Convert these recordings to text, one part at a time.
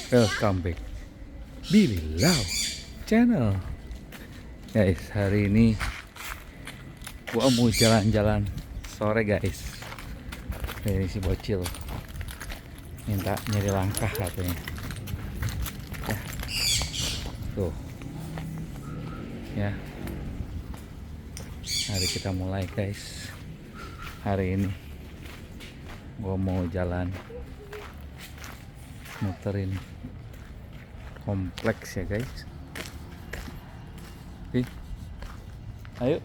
Welcome back Billy Lau Channel. Guys, hari ini gua mau jalan-jalan sore guys. Ini si bocil minta nyari langkah katanya. Ya. Tuh. Ya. Hari kita mulai guys. Hari ini gua mau jalan muterin kompleks ya guys. Oke. Ayo.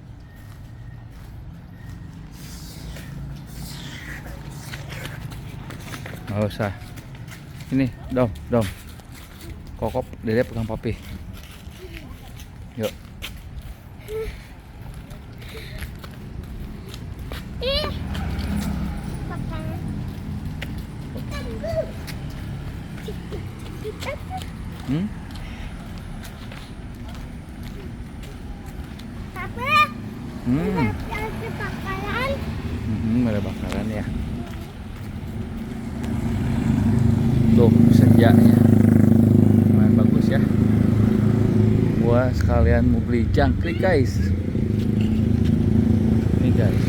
Nggak usah. Ini, dom. Kokop, Dede pegang papi. Yuk. Hmm? Ada bakaran ya. Tuh senjanya lumayan bagus ya. Gua sekalian mau beli jangkrik guys. Ini guys.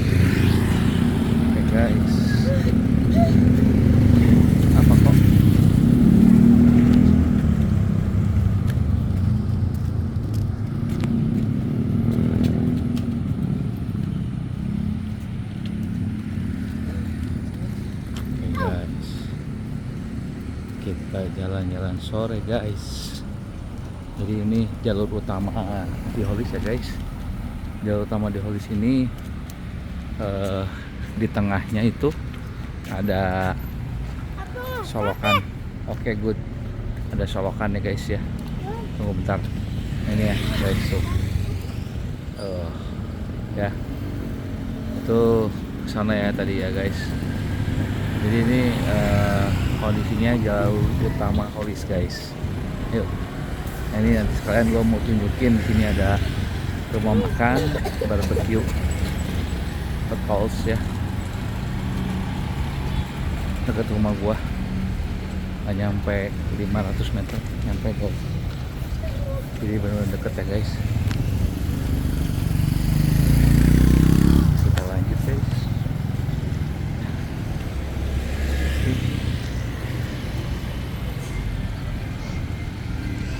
Oke guys. Apa kok? Kita jalan-jalan sore guys. Jadi ini jalur utama di Holis ya guys. Jalur utama di Holis ini di tengahnya itu ada solokan. Oke, good. Ada solokan ya guys ya. Tunggu bentar. Ini ya guys tuh. Ya. Itu sana ya tadi ya guys. Jadi ini kondisinya jauh utama Holis guys. Yuk. Nah, ini nanti sekalian gua mau tunjukin di sini ada rumah makan barbecue Petols ya. Dekat rumah gua. Nggak nyampe 500 meter nyampe guys. Jadi benar-benar deket ya guys. Kita lanjut guys.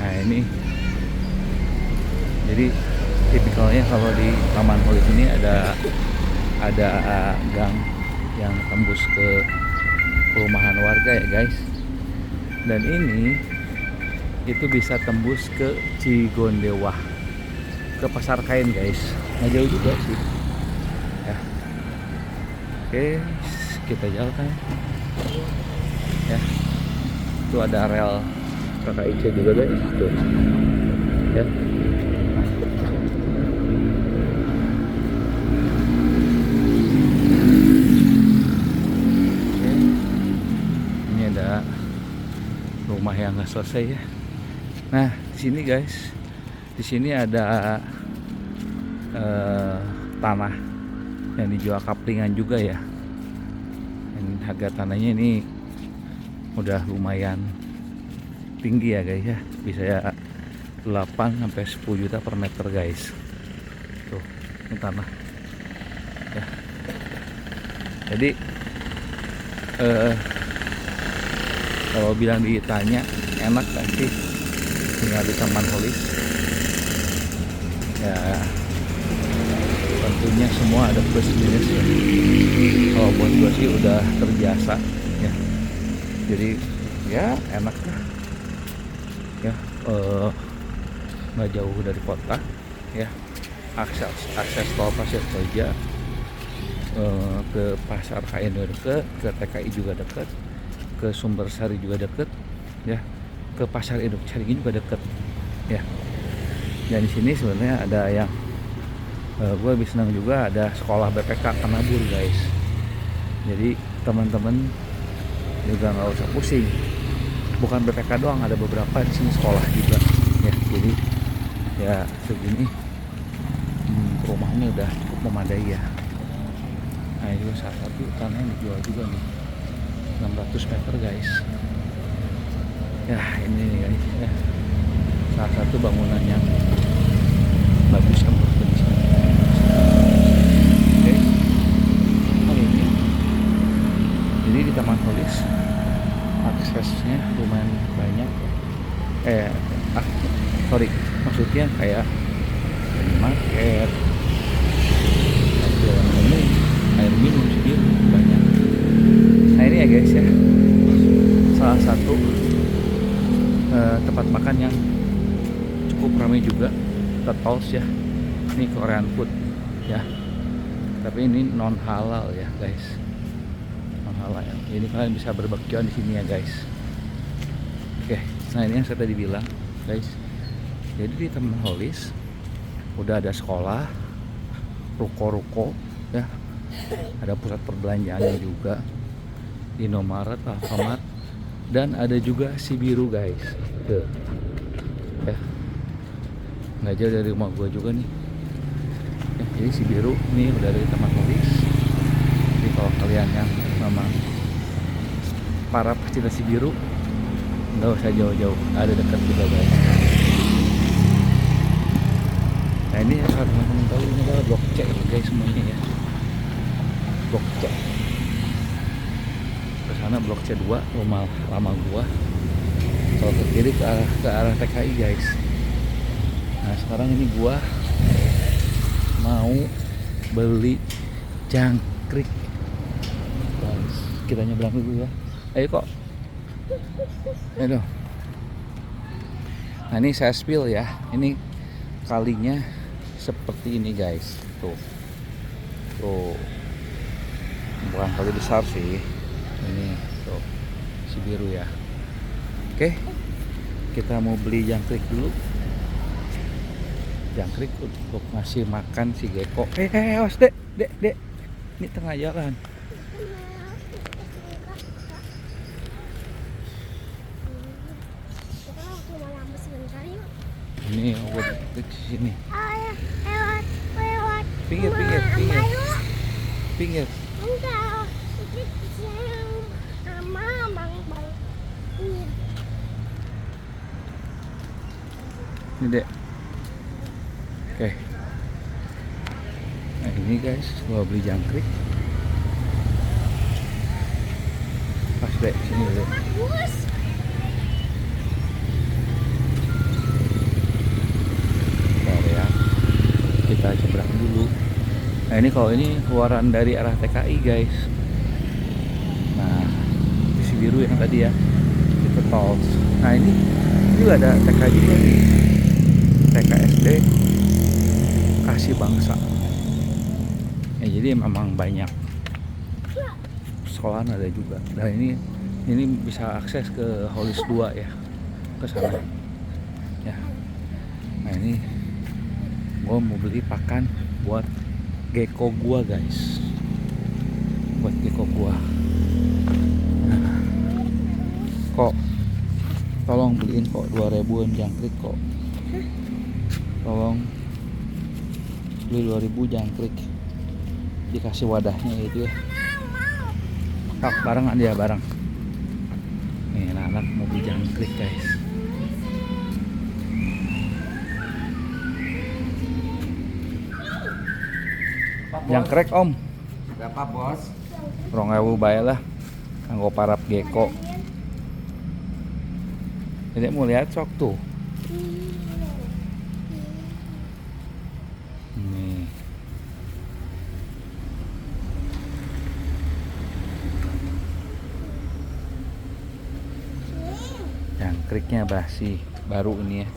Nah ini jadi tipikalnya kalau di Taman Holis ini ada gang yang tembus ke perumahan warga ya guys, dan ini itu bisa tembus ke Cigondewah, ke Pasar Kain guys, nggak jauh juga sih ya. Oke, kita jalan ya. Itu ada rel KKIC juga guys tuh ya. Oke. Ini ada rumah yang nggak selesai ya. Nah di sini guys, di sini ada tanah yang dijual kaplingan juga ya. Dan harga tanahnya ini udah lumayan tinggi ya guys ya, bisa ya 8 sampai 10 juta per meter guys. Tuh, ini tanah. Ya. Jadi kalau bilang ditanya enak gak sih tinggal di Taman Holis? Ya tentunya semua ada plus minus ya. Kalau buat gue sih udah terbiasa ya. Jadi ya enak lah. Ya, nggak jauh dari kota ya, akses tol Pasir Koja, ke Pasar Kain juga deket, ke TKI juga deket, ke Sumber Sari juga deket ya, ke Pasar Induk Caringin juga deket ya. Dan di sini sebenarnya ada yang gue lebih senang juga, ada sekolah BPK Kanabur guys. Jadi teman-teman juga nggak usah pusing. Bukan BPK doang, ada beberapa di sini sekolah juga ya. Jadi ya segini rumahnya udah cukup memadai ya. Nah ini juga salah satu tanah yang dijual juga nih, 600 meter guys Ya ini nih guys ya, salah satu bangunan yang bagus kan di sini. Oke, oh ini jadi di Taman Holis aksesnya lumayan banyak. Sorry, maksudnya kayak minimarket, jualan minum, air minum sendiri banyak. Nah ini ya guys ya, salah satu tempat makan yang cukup ramai juga, Totals ya. Ini Korean food ya, tapi ini non halal ya guys, non halal ya. Jadi kalian bisa berbakian di sini ya guys. Oke, nah ini yang saya tadi bilang guys, jadi di Taman Holis udah ada sekolah, ruko-ruko ya, ada pusat perbelanjaannya juga, Indomaret, Alfamart, dan ada juga Cibiru guys. Tuh ya, nggak jauh dari rumah gua juga nih ya. Jadi Cibiru ini udah dari Taman Holis. Jadi kalau kalian yang memang para pecinta Cibiru, nggak usah jauh-jauh, ada dekat juga guys. Nah ini ya, kalau teman-teman tahu ini adalah blok C guys semuanya ya, blok C. Ke sana blok C2 rumah lama gua. Kalau ke kiri ke arah TKI guys. Nah sekarang ini gua mau beli jangkrik guys. Kita nyebrang dulu ya. Ayo kok. Ayo dong. Nah ini saya spill ya. Ini kalinya seperti ini guys. Tuh. Bukan kali besar sih. Ini tuh Cibiru ya. Oke. Kita mau beli jangkrik dulu. Jangkrik untuk ngasih makan si gecko. Awas dek. Ini tengah jalan. Ini buat di sini. Pinggir. Enggak. Ini dek. Oke. Nah ini guys, gua beli jangkrik. Pas dek sini dek. Bentar ya. Kita seberang dulu. Nah ini kalau ini keluaran dari arah TKI guys. Nah di Cibiru yang tadi ya, di Totals. Nah ini juga ada TK juga nih, TKSD Kasih Bangsa ya. Jadi memang banyak sekolahan ada juga. Dan ini bisa akses ke Holis 2 ya, ke sana ya. Nah ini gua mau beli pakan buat gecko gua guys, buat gecko gua. Nah, kok tolong beliin kok 2.000-an jangkrik kok. Tolong beli 2.000 jangkrik. Dikasih wadahnya itu ya. Tak barengan dia bareng. Nih anak mau beli jangkrik guys. Jangkrik om. Berapa bos? 2.000 bae lah. Kanggo parap gecko. Jadi mau lihat sok tuh. Nih. Jangkriknya basi, baru ini ya.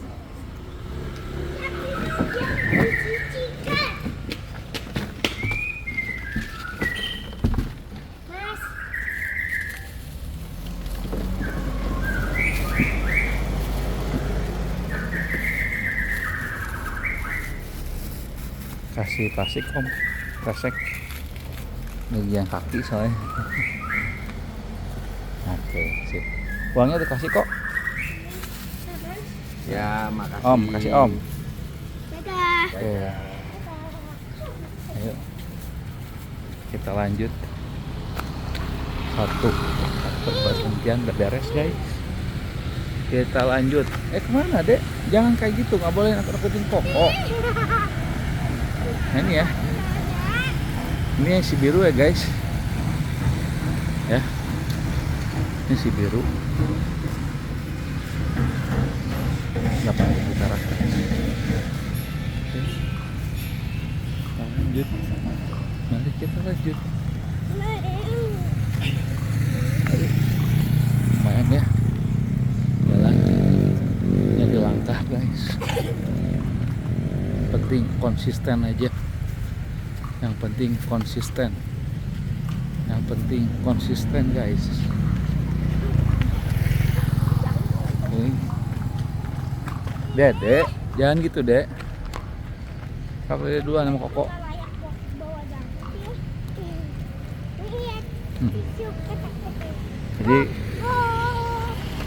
Kasih plastik om, resek bagian kaki soalnya. Oke sip, uangnya dikasih kok Ya, makasih. om, kasih om. Dadah. Oke, ayo kita lanjut. Satu bergantian udah beres guys. Kita lanjut. Kemana dek? Jangan kayak gitu, nggak boleh nakut-nakutin Koko. Nah, ini ya. Ini yang si biru ya guys. Ya. Ini si biru. Nggak perlu kita rasakan. Oke. Lanjut. Mari kita lanjut. Ayo. Lumayan ya. Jalan. Jadi langkah guys. Penting konsisten aja. Yang penting konsisten. Yang penting konsisten guys. Oke. Dek, jangan gitu dek. Kakak dia duluan sama Koko.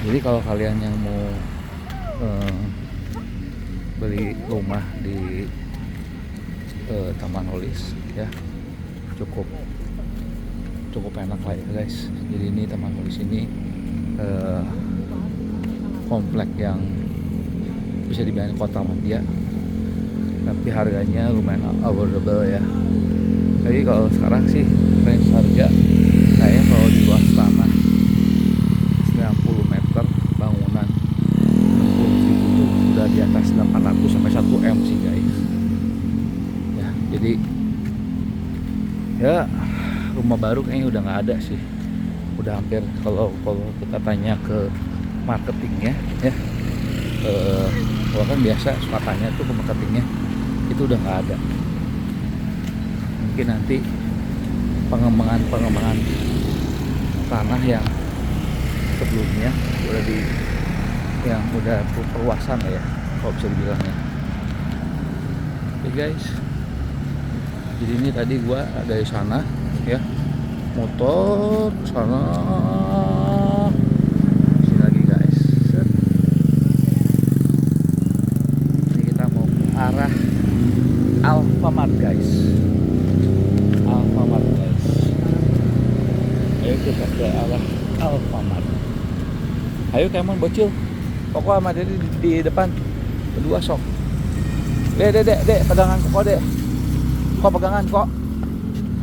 Jadi kalau kalian yang mau beli rumah di Taman Holis ya, cukup enak lah ya guys. Jadi ini Taman Holis ini komplek yang bisa dibilang kota Madia, tapi harganya lumayan affordable ya. Jadi kalau sekarang sih range harga kayaknya kalau di luas tanah 90 meter bangunan 60.000 itu udah di atas 800 sampai 1 M sih guys. Ya, jadi ya rumah baru kayaknya udah nggak ada sih. Udah hampir kalau kita tanya ke marketingnya ya. Kalau kan biasa suka tanya tuh ke marketingnya, itu udah nggak ada. Mungkin nanti pengembangan tanah yang sebelumnya yang udah perluasan lah ya, kalau bisa dibilang ya. Oke guys, jadi ini tadi gua dari sana ya, motor sana sini lagi guys. Ini kita mau ke arah Alfamart guys. Ayo kita ke arah Alfamart. Ayo Kemon bocil. Koko sama Dede di depan. Berdua sok. Dek, pegangan Koko dek. Kok pegangan kok.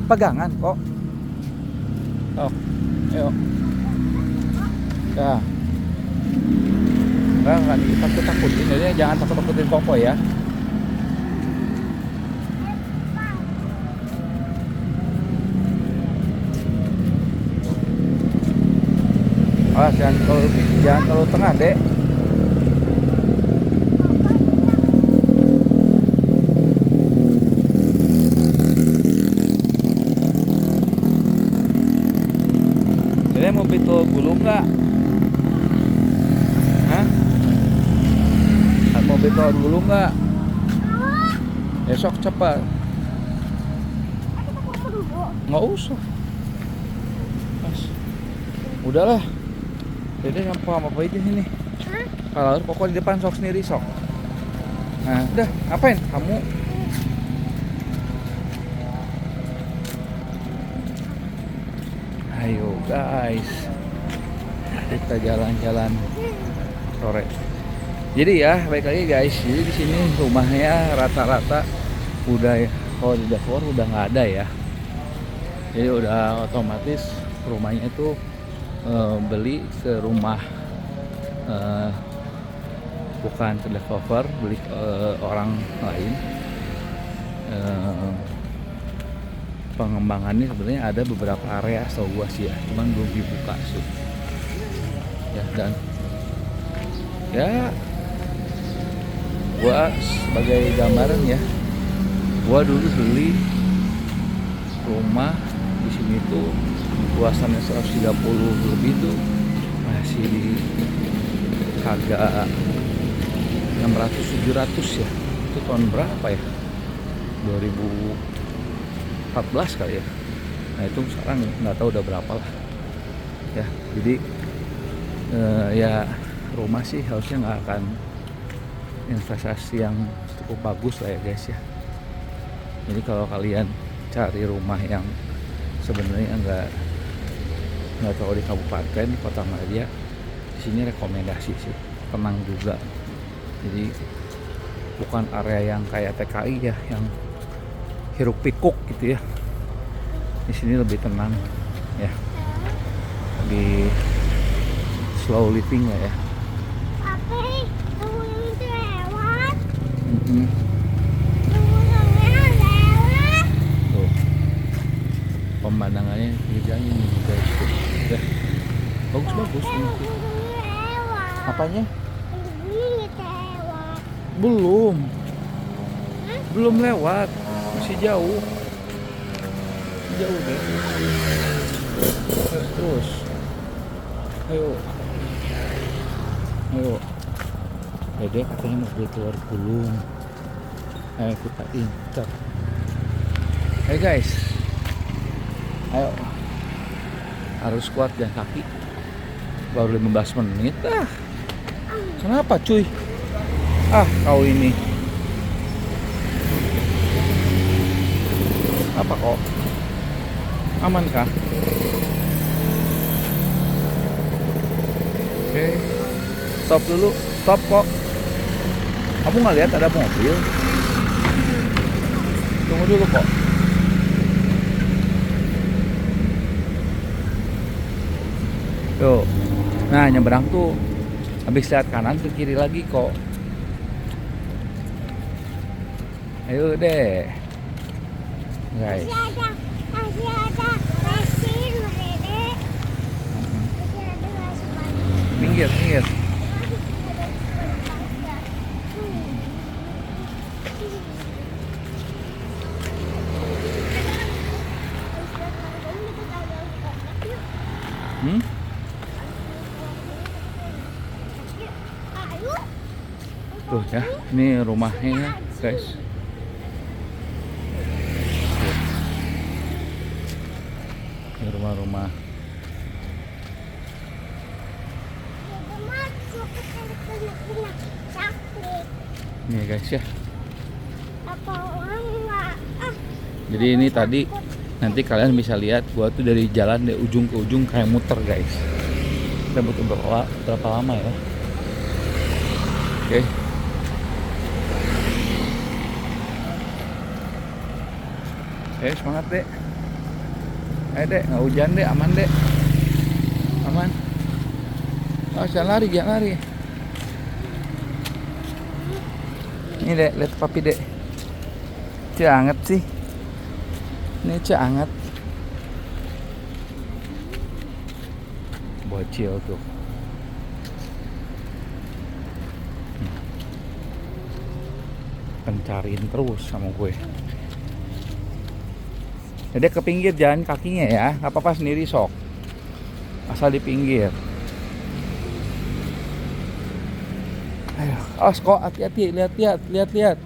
Pegangan kok. Oh, ayo. Ya. Jangan takut-takutin. Jadi jangan takut-takutin Koko ya. Jangan terlalu tengah dek. Jadi mau pintu gulung nggak? Hah? Mau pintu gulung nggak? Besok cepat. Nggak usah. Udahlah. Jadi apa aja sini. Kalau Koko di depan sok sendiri sok. Nah, udah ngapain kamu? Ayo guys, kita jalan-jalan sore. Jadi ya, baik lagi guys. Jadi di sini rumahnya rata-rata udah, kalau di dashboard udah nggak ada ya. Jadi udah otomatis rumahnya itu beli ke rumah, bukan ke developer, beli ke orang lain. Pengembangannya sebenarnya ada beberapa area setahu gua sih ya, cuman belum dibuka sih ya. Dan ya gua sebagai gambaran ya, gua dulu beli rumah di sini tuh luasannya 130 lebih tuh masih di harga 600-700 ya. Itu tahun berapa ya? 2014 kali ya. Nah itu sekarang nggak tahu udah berapa lah ya. Jadi ya rumah sih harusnya nggak akan investasi yang cukup bagus lah ya guys ya. Jadi kalau kalian cari rumah yang sebenarnya nggak tahu di kabupaten di Kota Madia, di sini rekomendasi sih, tenang juga. Jadi bukan area yang kayak TKI ya, yang hiruk pikuk gitu ya. Di sini lebih tenang ya, lebih slow living lah ya. Apa? Tunggu itu lewat. Mm-mm. Tunggunya lewat. Tuh pemandangannya kerjanya ini guys tuh. Ya. Bagus ini. Tunggunya lewat. Apanya? Tunggunya lewat. Belum lewat, masih jauh deh. Terus ayo Dede katanya mau beli telur gulung, ayo kita incer. Hey guys, ayo, harus kuat dan kaki. Baru 15 menit kenapa cuy? Kau ini apa kok? Aman kah? Oke, stop dulu, stop kok. Kamu nggak lihat ada mobil? Tunggu dulu kok. Tuh, nah nyebrang tuh. Habis lihat kanan ke kiri lagi kok. Ayo deh, guys. Masih ada mesin, Dede. Masih ada mesin. Minggir. Tuh ya, ini rumahnya guys. Ini rumah-rumah. Ini guys ya. Jadi ini tadi nanti kalian bisa lihat gua tuh dari jalan dari ujung ke ujung kayak muter guys. Kita butuh berapa lama ya? Oke. Semangat dek. Ayo dek, nggak hujan dek, aman dek. Aman. Jangan lari. Ini dek, lihat papi dek. Anget sih. Ini anget. Bocil tuh. Pencariin terus sama gue. Jadi ke pinggir jalan kakinya ya, nggak apa-apa sendiri sok. Asal di pinggir. Ayo, kok hati-hati, lihat.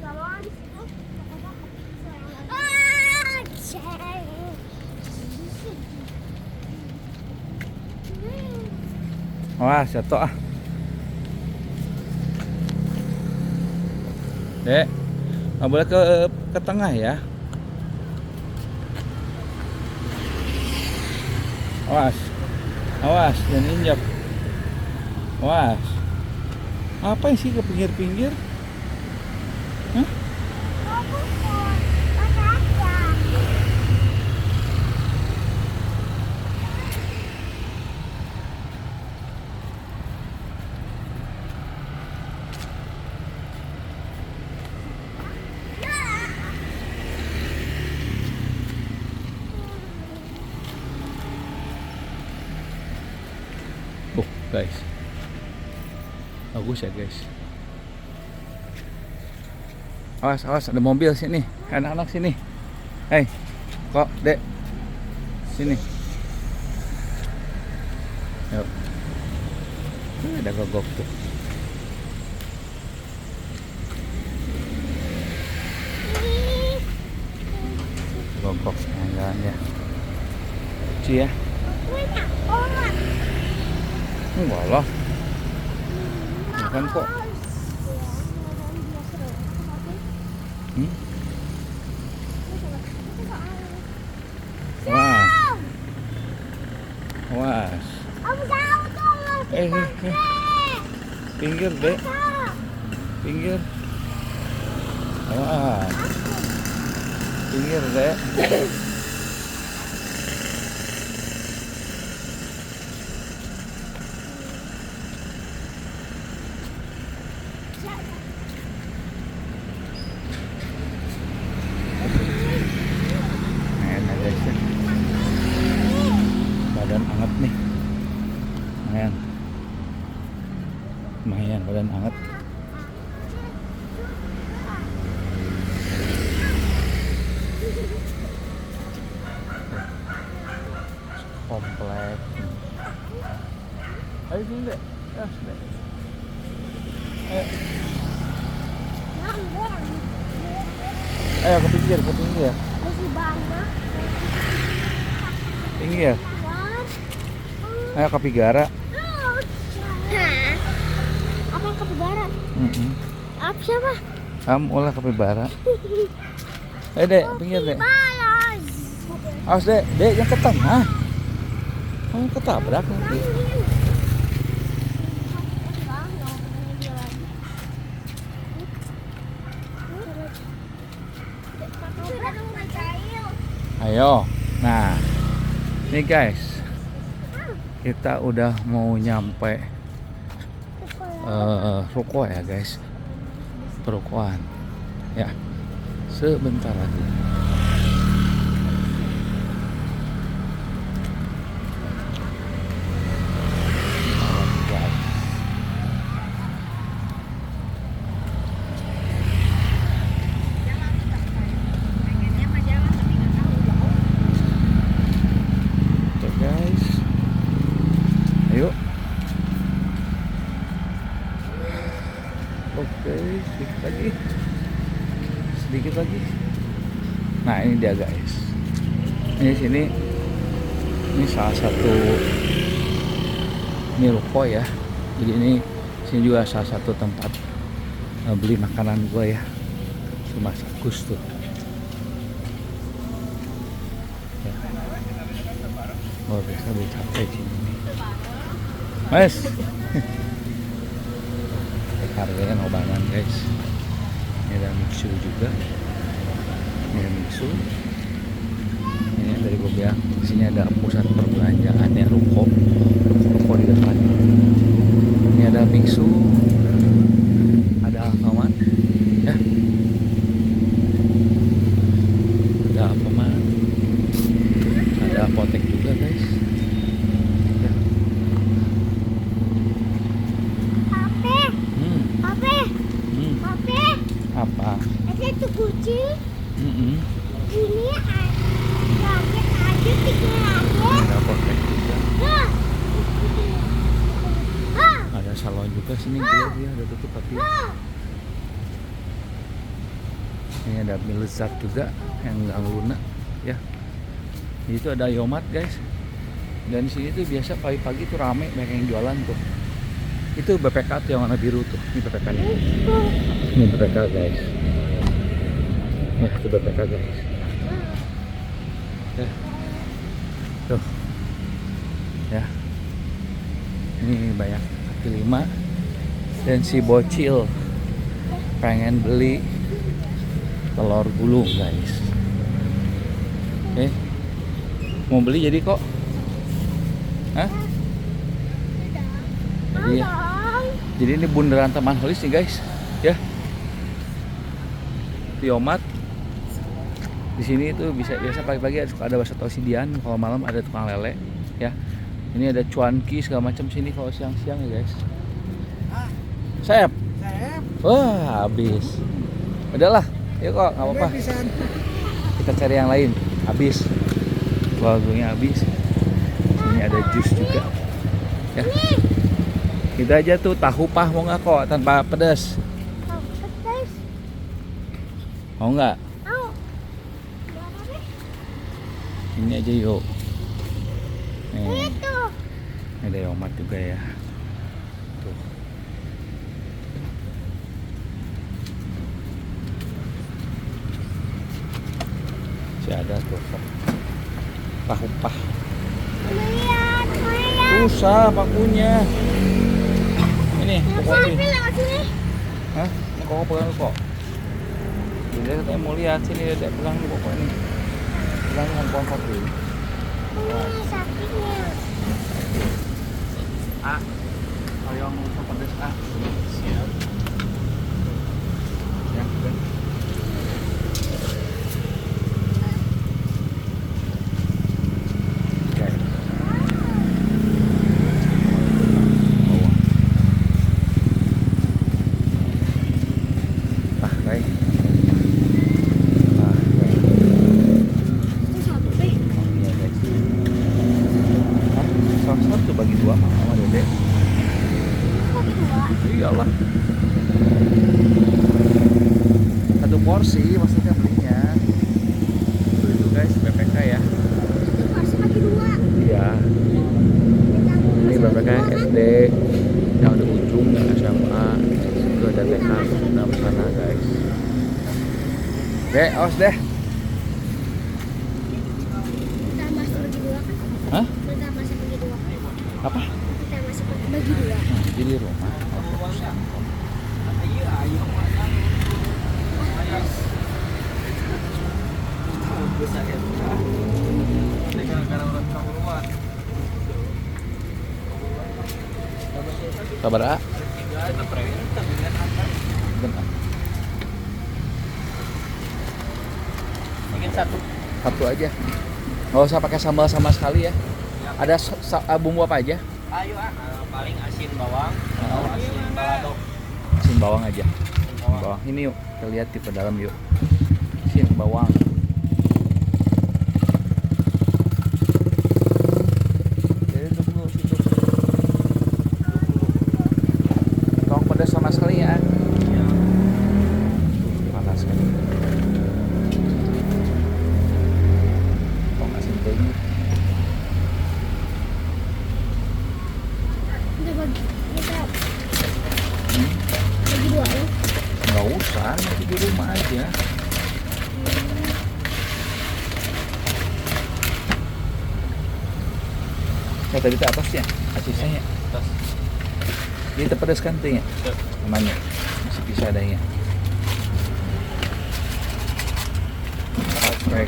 Wah, jatuh Dek, nggak boleh ke tengah ya. Awas, jangan injak. Awas. Apa sih ke pinggir-pinggir? Hah? Guys, bagus ya guys. Awas, ada mobil sini, anak-anak sini. Hei, kok dek, sini. Yuk, ada gogok tuh. Gogok, jalan ya. Lucu ya. Enggak lah. Bukan kok. Awas. Eh. Pinggir, Dek. Pinggir. Ayo, pinggir, Dek. Enak guys ya. Badan anget nih. Lumayan badan anget. Komplek. Ayo sini Dek. Dek. Ayo. Ayo ke pinggir. Masih banyak. Pinggir. Ayo kapigara. Hah? Apa kapibara? Apa siapa? Kamu ulah kapibara. Ayo Dek, pinggir Dek. Balas. Awas Dek, Dek yang ke tengah. Kamu ketabrak nanti. Ayo. Nah, nih guys, kita udah mau nyampe ruko ya guys, perukoan ya, sebentar lagi. Oke guys, ayo. Oke, sedikit lagi. Nah ini dia guys. Ini sini, ini salah satu ini ruko ya. Jadi ini sini juga salah satu tempat beli makanan gue ya. Cuma Agus tuh. Ya. Oh biasa beli capek sini. Mas. Harganya nobangan guys. Ini ada mixu juga. Ini ada mixu. Ini dari gue bilang di sini ada pusat perbelanjaan ya, ruko di depan. Ini ada mixu, ada Alfamart ya, ada Alfamart, ada apotek juga guys ya. Apa? Ada tuh kucing. Mm-mm. Ini ada 300. Ada apotek juga. Ah. Ada salon juga sini dia ada tutup tapi ini ada mie lezat juga yang nggak lunak ya. Itu ada Yomat guys. Dan di sini tuh biasa pagi-pagi tuh rame, banyak yang jualan tuh. Itu BPK tuh yang warna biru tuh. Ini BPK nih. Ini BPK guys. Nah, itu BPK guys. Ya. Tuh. Ya. Ini banyak kaki lima. Dan si bocil pengen beli telur gulung guys. Oke. Mau beli jadi kok? Hah? Jadi ini bundaran Taman Holis nih guys, ya. Yomat. Di sini tuh biasa pagi-pagi ada bakso tausidian, kalau malam ada tukang lele, ya. Ini ada cuanki segala macam sini kalau siang-siang ya guys. Sep. Wah, habis. Udahlah, yuk kok, nggak apa-apa. Kita cari yang lain. Habis. Lagunya habis. Ini ada jus juga. Ya. Kita aja tuh tahu pah mau nggak kok tanpa pedas? Pedas. Mau nggak? Mau. Ini aja yuk. Itu. Ini ada Yomat juga ya. Tuh. Masih ada tuh tahu pah. Lihat. Susah pakunya. nih, koko nih. Tapi lewat sini. Hah? Ini koko pegang kok. Dede katanya mau lihat sini, Dede pegang nih koko ini. Pegang handphone kopi. Ini sapinya. Ah, yang mau pedes ah. Siap. Ya, udah. Oke. Bawah. Ah, baik. Ah, baik. Itu sapi. Oh, iya, guys. Ah, satu bagi dua sama Dede. Sapi dua. Iyalah. Satu porsi maksudnya belinya. Itu guys, BPK ya. Itu porsi bagi dua. Iya. Ini BPK SD yang di ujung yang SMA itu ada TK dalam sana guys. Deh, awas deh. Kita masih bagi dua kan? Hah? Kita masih bagi dua. Apa? Kita masih bagi dua. Nanti di rumah. Kabar A? Benar. Bikin satu. Satu aja. Nggak usah pakai sambal sama sekali ya. Ada bumbu apa aja? Ayo paling asin bawang atau asin balado. Asin bawang aja. Asin bawang. Bawang ini yuk, kita lihat di dalam yuk. Asin bawang. Jadi dulu situ. Tolong pedas sama sekali ya. Panas kan. Tolong asin penyet. Kita bagi dua ya. Nggak usah, nanti di rumah aja. Tadi itu apa sih ya? Asisnya ya? Terus Dia pedas kan tuh ya? Namanya masih bisa adanya. Baik.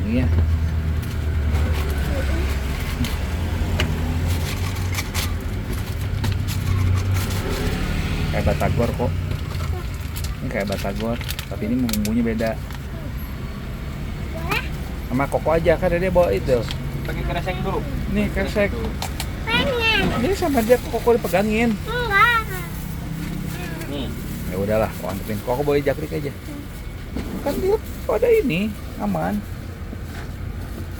Ini ya. Kayak batagor kok. Ini kayak batagor, tapi ini bumbunya beda. Boleh? Sama koko aja kan dia bawa itu. pakai kresek dulu. Nih kresek. Pengen. Ini sama dia koko dipegangin. Enggak. Nih, Ya udahlah, kok antepin koko boleh jakrik aja. Kan dia ada ini aman.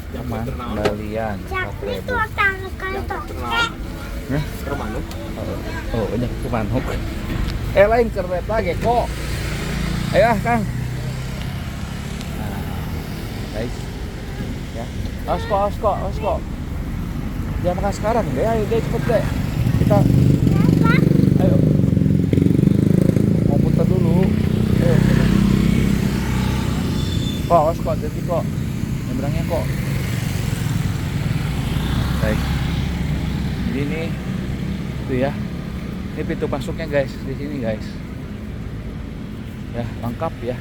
Aman kembalian Jakri itu akan kantor. kenal. Hah? Kermanuk. Oh, banyak ke manuk. Lain keret lagi kok. Ayo ah, Kang. Nah, guys. Ya. Awas kok. Jangan makan sekarang deh, ayo deh cepet deh. Kita Kenapa? ayo. Mau putar dulu. Ayo. Kok, awas kok, jadi kok. Nyebrangnya kok. Baik. Jadi ini itu ya. Ini pintu masuknya guys, di sini guys. Ya, lengkap ya.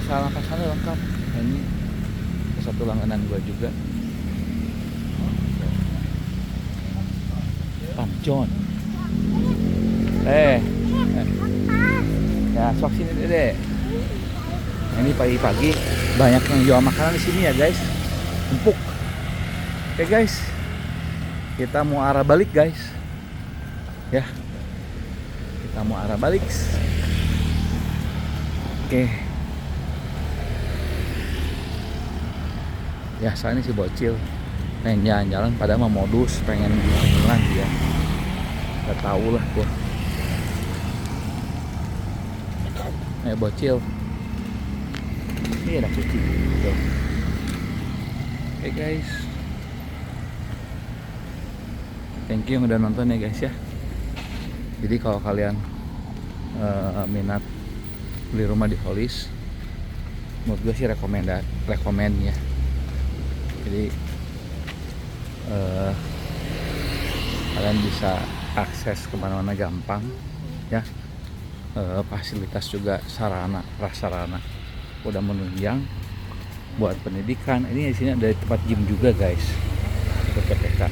Salah ke sana lengkap. Nah, ini ada satu langganan gua juga. Pancon. Ya, sok sini deh. Nah, ini pagi-pagi banyak yang jual makanan di sini ya guys. Empuk. Oke guys. Kita mau arah balik guys. Ya. Kita mau arah balik. Oke. Ya, saya ini si bocil pengen jalan-jalan pada mau modus pengen jalan ya. Gak tau lah gua. Bocil. Ini ada kucing. Tuh. Oke guys. Thank you yang udah nonton ya guys ya. Jadi kalau kalian minat beli rumah di Holis, menurut gue sih rekomend ya. Jadi eh, kalian bisa akses kemana-mana gampang ya. Fasilitas juga sarana prasarana udah menunjang buat pendidikan. Ini di sini ada tempat gym juga guys, untuk PPK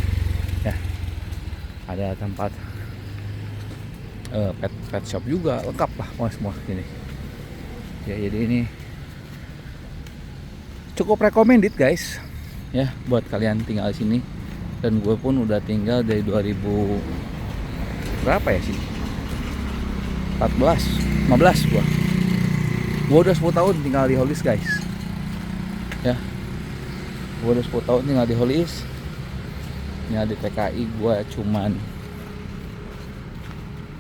ya. Ada tempat pet shop juga, lengkap lah semua ini ya. Jadi ini cukup recommended guys ya buat kalian tinggal di sini. Dan gue pun udah tinggal dari 2000 berapa ya sih, 14 15 gue udah 10 tahun tinggal di Holis guys ya. Gue udah 10 tahun tinggal di Holis ya. Di TKI gue cuman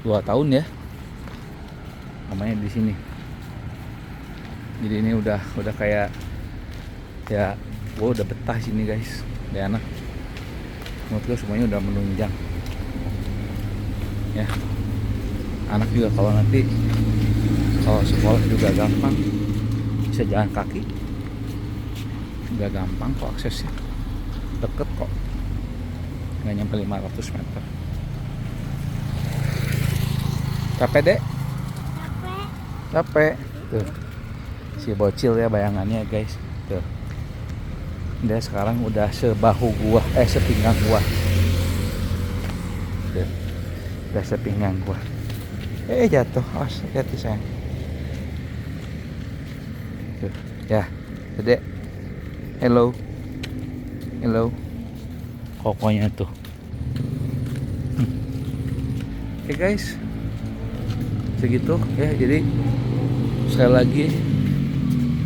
2 tahun ya namanya di sini. Jadi ini udah kayak ya, gue udah betah sini guys, udah enak. Menurut gue semuanya udah menunjang ya. Anak juga kalau nanti kalau sekolah juga gampang, bisa jalan kaki, udah gampang kok aksesnya, deket kok, nggak nyampe 500 meter. Capek dek? Capek tuh si bocil ya, bayangannya guys tuh. Dia sekarang udah sebahu gua, sepinggang gua tuh. Udah sepinggang gua. Jatuh, awas hati sayang tuh ya. Dedek, hello kokonya tuh. Oke guys, segitu ya. Jadi sekali lagi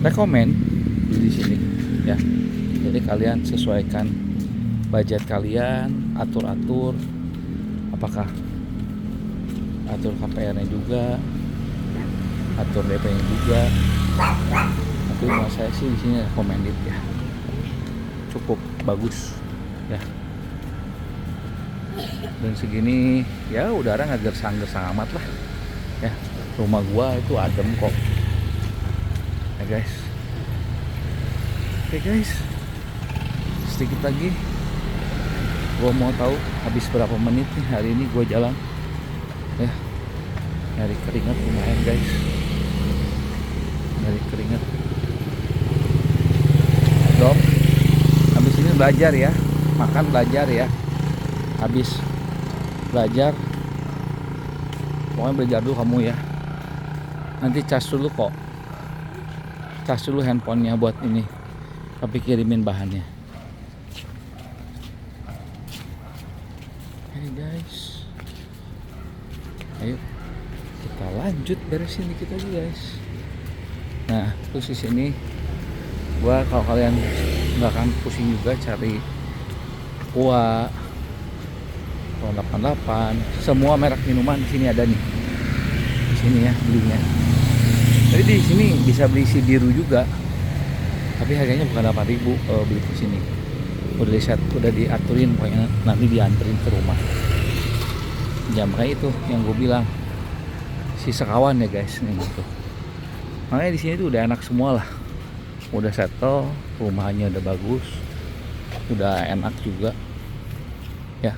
rekomen di sini ya. Jadi kalian sesuaikan budget kalian, atur apakah atur KPR-nya juga, atur DP-nya juga. Tapi menurut saya sih di sini recommended ya, cukup bagus ya. Dan segini ya udara nggak gersang-gersang amat lah ya. Rumah gua itu adem kok ya guys. Oke guys, sedikit lagi gua mau tahu habis berapa menit nih hari ini gua jalan ya. Nyari keringat lumayan guys, nyari keringat dong. Habis ini belajar ya, makan belajar ya. Habis belajar pokoknya belajar dulu kamu ya. Nanti cas dulu kok, cas dulu handphonenya buat ini, tapi kirimin bahannya. Hey guys, ayo kita lanjut beresin dikit lagi guys. Nah terus di sini gua, kalau kalian nggak akan pusing juga cari Aqua, 88, semua merek minuman di sini ada nih. Di sini ya belinya. Jadi di sini bisa beli si biru juga, tapi harganya bukan 8.000 kalau beli di sini. Udah diaturin pokoknya, nanti dianterin ke rumah. Jam kayak itu yang gue bilang si sekawan ya guys nih gitu. Makanya di sini tuh udah enak semua lah, udah settle, rumahnya udah bagus, udah enak juga ya.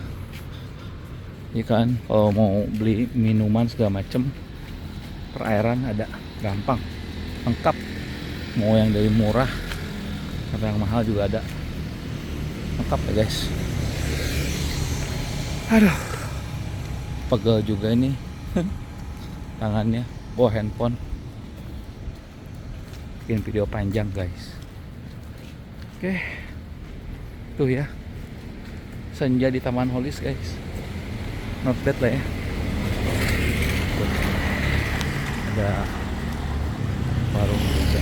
Iya kan, kalau mau beli minuman segala macem, perairan ada, gampang, lengkap. Mau yang dari murah sampai yang mahal juga ada, lengkap ya guys. Aduh, pegel juga ini tangannya bawa handphone, bikin video panjang guys. Oke, tuh ya, senja di Taman Holis guys, not bad lah ya. Tuh, ada warung juga,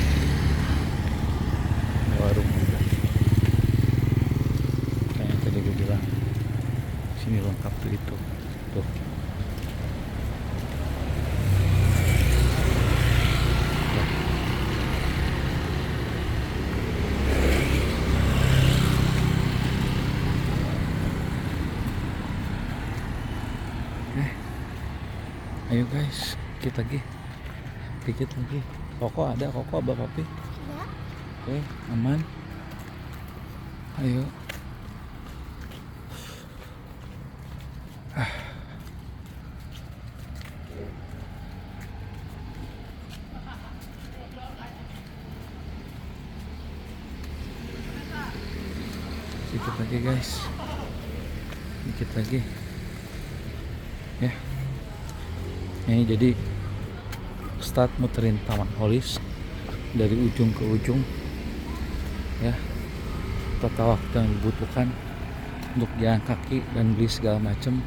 kayak yang tadi gue bilang, sini lengkap tuh itu tuh. Ayo guys, dikit lagi. Koko ada, koko bapak Pi. Oke, aman. Ayo. Sedikit lagi guys, dikit lagi ya. Ini jadi start muterin Taman Holis dari ujung ke ujung ya. Total waktu yang dibutuhkan untuk jalan kaki dan beli segala macam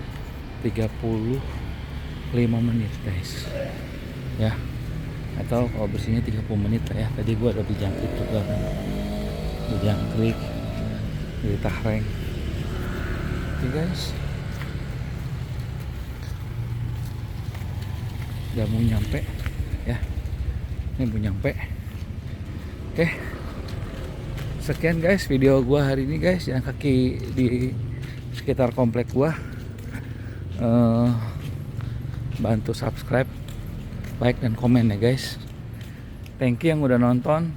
35 menit guys ya, atau kalau bersihnya 30 menit lah ya. Tadi gua ada dijangkrik juga kan, dijangkrik di Tahreng. Oke guys, udah mau nyampe ya, ini mau nyampe. Oke, sekian guys video gua hari ini guys, jalan kaki di sekitar komplek gua. Bantu subscribe, like dan komen ya guys. Thank you yang udah nonton,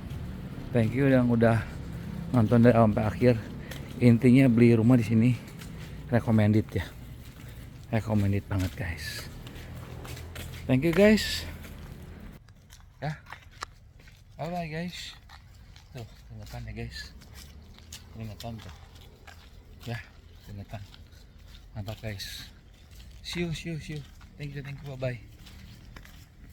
thank you yang udah nonton dari awal sampai akhir. Intinya beli rumah di sini recommended ya, recommended banget guys. Thank you guys ya, bye bye guys. Tuh keringetan ya guys, keringetan tuh ya, keringetan. Mantap guys. See you. Thank you, bye bye.